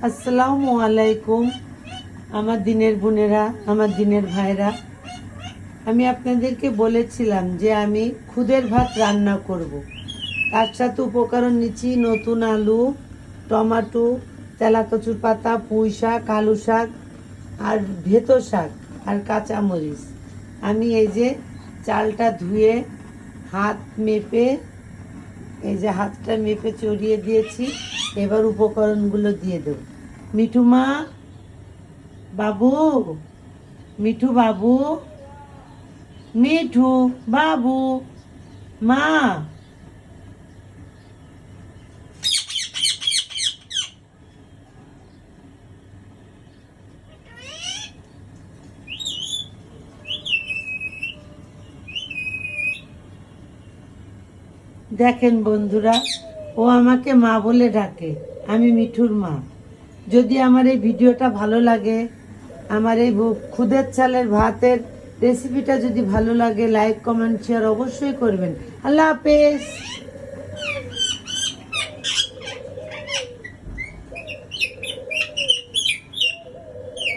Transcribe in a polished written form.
আসসালামু আলাইকুম আমার দিনের বোনেরা, আমার দিনের ভাইরা। আমি আপনাদেরকে বলেছিলাম যে আমি খুদের ভাত রান্না করব। তার সাথে উপকরণ নিচ্ছি নতুন আলু, টমেটো, তেলাকচুর পাতা, পুঁই শাক, আলু শাক আর ভেতো শাক আর কাঁচামরিচ। আমি এই যে চালটা ধুয়ে হাত মেপে, এই যে হাতটা মেপে চড়িয়ে দিয়েছি। এবার উপকরণগুলো দিয়ে দেব। মিঠু মা, বাবু, মিঠু বাবু, মিঠু বাবু, মা। দেখেন বন্ধুরা, ও আমাকে মা বলে ডাকে, আমি মিঠুর মা। যদি আমার এই ভিডিওটা ভালো লাগে, আমার এই খুদের চালের ভাতের রেসিপিটা যদি ভালো লাগে, লাইক কমেন্ট শেয়ার অবশ্যই করবেন। আল্লাহ হাফেজ।